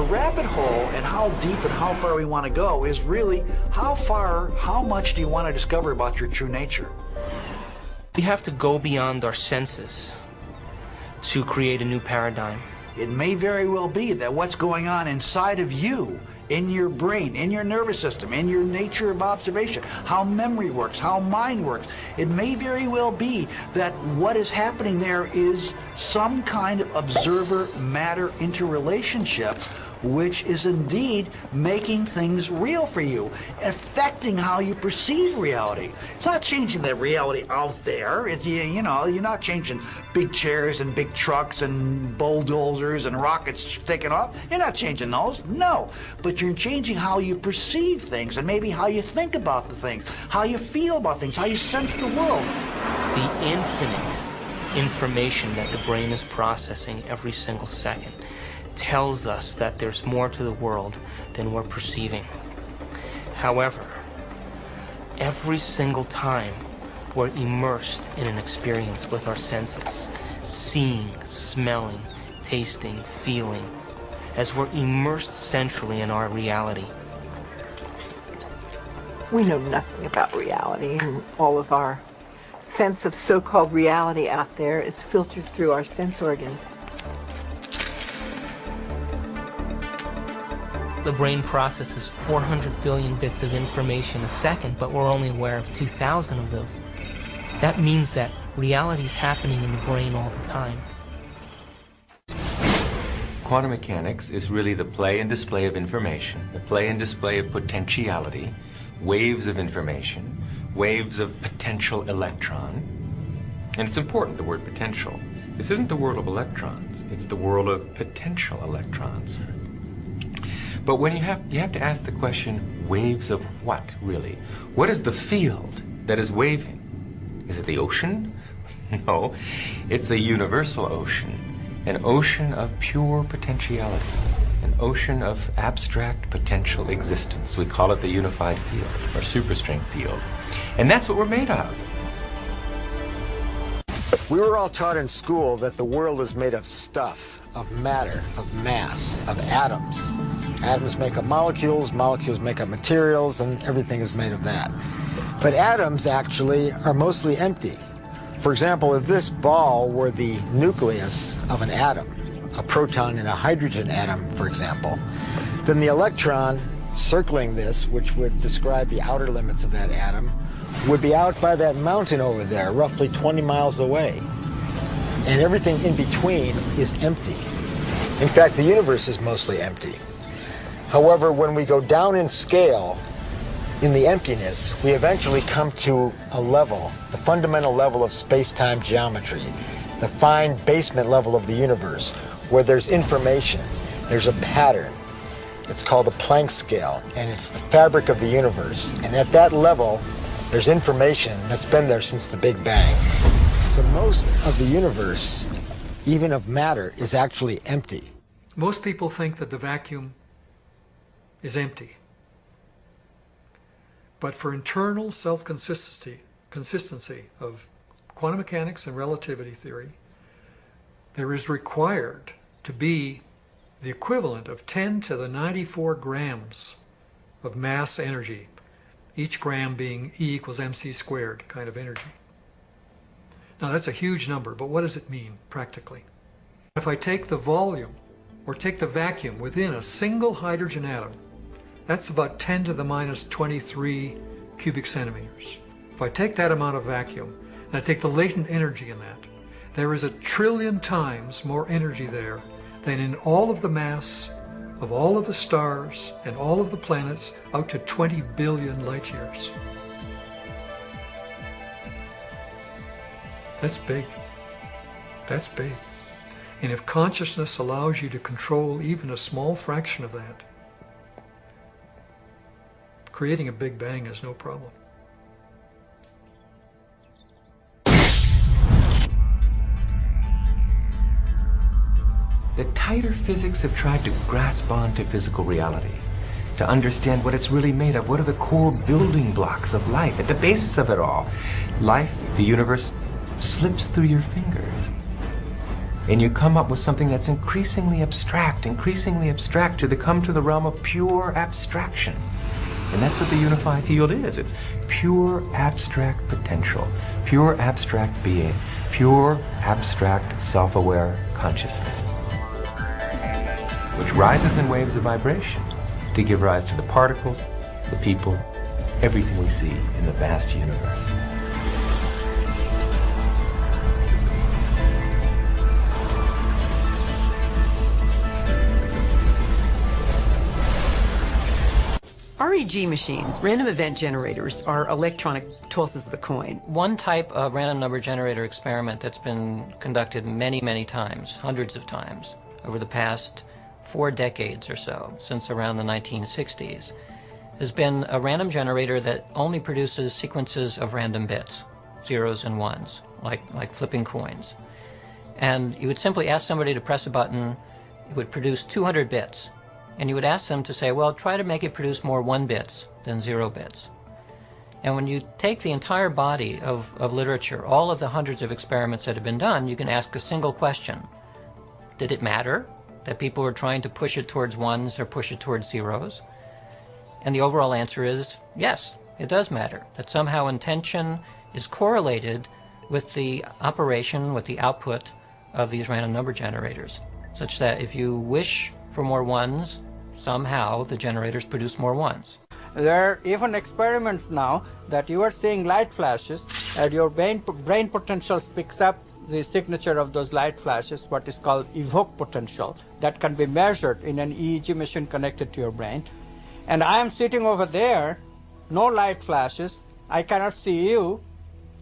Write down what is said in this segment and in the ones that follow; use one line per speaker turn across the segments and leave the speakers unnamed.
rabbit hole and how deep and how far we want to go is really how much do you want to discover about your true nature?
We have to go beyond our senses to create a new paradigm.
It may very well be that what's going on inside of you, in your brain, in your nervous system, in your nature of observation, how memory works, how mind works, it may very well be that what is happening there is some kind of observer-matter interrelationship which is indeed making things real for you, affecting how you perceive reality. It's not changing the reality out there. It's, you know, you're not changing big chairs and big trucks and bulldozers and rockets taking off. You're not changing those, no. But you're changing how you perceive things and maybe how you think about the things, how you feel about things, how you sense the world.
The infinite information that the brain is processing every single second tells us that there's more to the world than we're perceiving. However, every single time we're immersed in an experience with our senses, seeing, smelling, tasting, feeling, as we're immersed centrally in our reality.
We know nothing about reality, and all of our sense of so-called reality out there is filtered through our sense organs.
The brain processes 400 billion bits of information a second, but we're only aware of 2,000 of those. That means that reality is happening in the brain all the time.
Quantum mechanics is really the play and display of information, the play and display of potentiality, waves of information, waves of potential electron. And it's important, the word potential. This isn't the world of electrons, it's the world of potential electrons. But when you have to ask the question, waves of what, really? What is the field that is waving? Is it the ocean? No, it's a universal ocean, an ocean of pure potentiality, an ocean of abstract potential existence. We call it the unified field, or superstring field. And that's what we're made of.
We were all taught in school that the world is made of stuff, of matter, of mass, of atoms. Atoms make up molecules, molecules make up materials, and everything is made of that. But atoms actually are mostly empty. For example, if this ball were the nucleus of an atom, a proton in a hydrogen atom, for example, then the electron circling this, which would describe the outer limits of that atom, would be out by that mountain over there, roughly 20 miles away. And everything in between is empty. In fact, the universe is mostly empty. However, when we go down in scale, in the emptiness, we eventually come to a level, the fundamental level of space-time geometry, the fine basement level of the universe, where there's information, there's a pattern. It's called the Planck scale, and it's the fabric of the universe. And at that level, there's information that's been there since the Big Bang. So most of the universe, even of matter, is actually empty.
Most people think that the vacuum is empty. But for internal self-consistency of quantum mechanics and relativity theory, there is required to be the equivalent of 10 to the 94 grams of mass energy, each gram being E equals mc squared kind of energy. Now that's a huge number, but what does it mean practically? If I take the volume, or take the vacuum within a single hydrogen atom, that's about 10 to the minus 23 cubic centimeters. If I take that amount of vacuum, and I take the latent energy in that, there is 1 trillion times more energy there than in all of the mass of all of the stars and all of the planets out to 20 billion light years. That's big. That's big. And if consciousness allows you to control even a small fraction of that, creating a Big Bang is no problem.
The tighter physics have tried to grasp onto physical reality, to understand what it's really made of. What are the core building blocks of life? At the basis of it all, life, the universe, slips through your fingers. and you come up with something that's increasingly abstract, to come to the realm of pure abstraction. And that's what the unified field is. It's pure abstract potential, pure abstract being, pure abstract self-aware consciousness, which rises in waves of vibration to give rise to the particles, the people, everything we see in the vast universe.
REG machines, random event generators, are electronic tosses of the coin.
One type of random number generator experiment that's been conducted many, many times, hundreds of times, over the past 4 decades or so, since around the 1960s, has been a random generator that only produces sequences of random bits, zeros and ones, like flipping coins. And you would simply ask somebody to press a button, it would produce 200 bits. And you would ask them to say, well, try to make it produce more 1 bits than 0 bits. And when you take the entire body of literature, all of the hundreds of experiments that have been done, you can ask a single question. Did it matter that people were trying to push it towards ones or push it towards zeros? And the overall answer is yes, it does matter. That somehow intention is correlated with the operation, with the output of these random number generators, such that if you wish for more ones, somehow the generators produce more ones.
There are even experiments now that you are seeing light flashes and your brain potentials picks up the signature of those light flashes, what is called evoked potential, that can be measured in an EEG machine connected to your brain. And I am sitting over there, no light flashes, I cannot see you,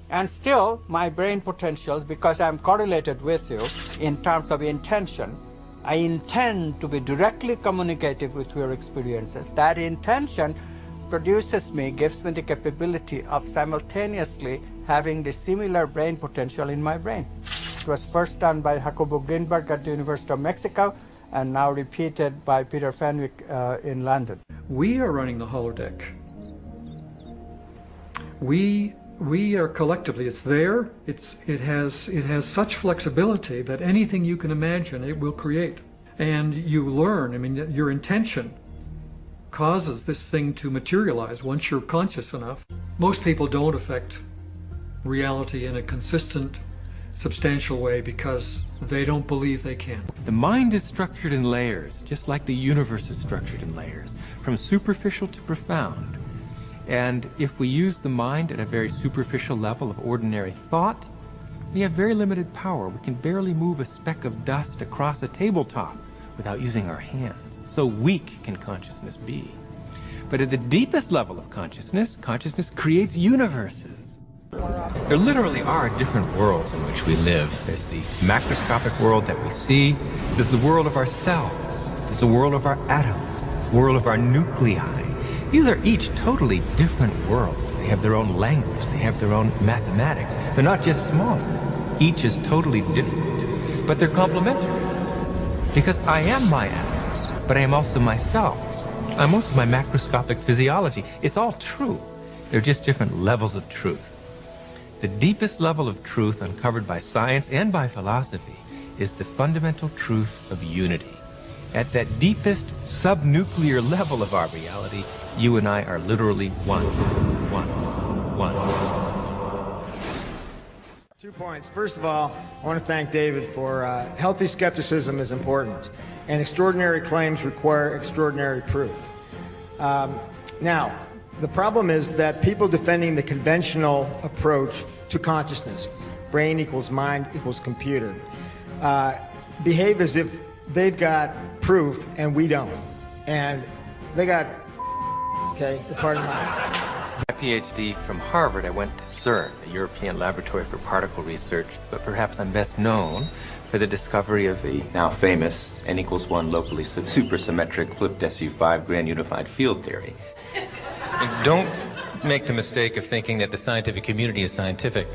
and still my brain potentials, because I am correlated with you in terms of intention, I intend to be directly communicative with your experiences. That intention produces me, gives me the capability of simultaneously having the similar brain potential in my brain. It was first done by Jacobo Greenberg at the University of Mexico and now repeated by Peter Fenwick in London.
We are running the holodeck. We are collectively, it's there, it has such flexibility that anything you can imagine it will create. And you learn, I mean, your intention causes this thing to materialize once you're conscious enough. Most people don't affect reality in a consistent, substantial way because they don't believe they can.
The mind is structured in layers, just like the universe is structured in layers, from superficial to profound. And if we use the mind at a very superficial level of ordinary thought, we have very limited power. We can barely move a speck of dust across a tabletop without using our hands. So weak can consciousness be. But at the deepest level of consciousness, consciousness creates universes. There literally are different worlds in which we live. There's the macroscopic world that we see. There's the world of our cells. There's the world of our atoms. There's the world of our nuclei. These are each totally different worlds. They have their own language. They have their own mathematics. They're not just smaller. Each is totally different. But they're complementary. Because I am my atoms, but I am also my cells. I'm also my macroscopic physiology. It's all true. They're just different levels of truth. The deepest level of truth uncovered by science and by philosophy is the fundamental truth of unity. At that deepest subnuclear level of our reality, you and I are literally one.
2 points. First of all, I want to thank David for healthy skepticism is important, and extraordinary claims require extraordinary proof. Now, the problem is that people defending the conventional approach to consciousness, brain equals mind equals computer, behave as if they've got proof and we don't. And they got, okay, pardon my
PhD from Harvard, I went to CERN, the European Laboratory for Particle Research, but perhaps I'm best known for the discovery of the now famous n=1 locally supersymmetric flipped SU5 grand unified field theory. Don't make the mistake of thinking that the scientific community is scientific.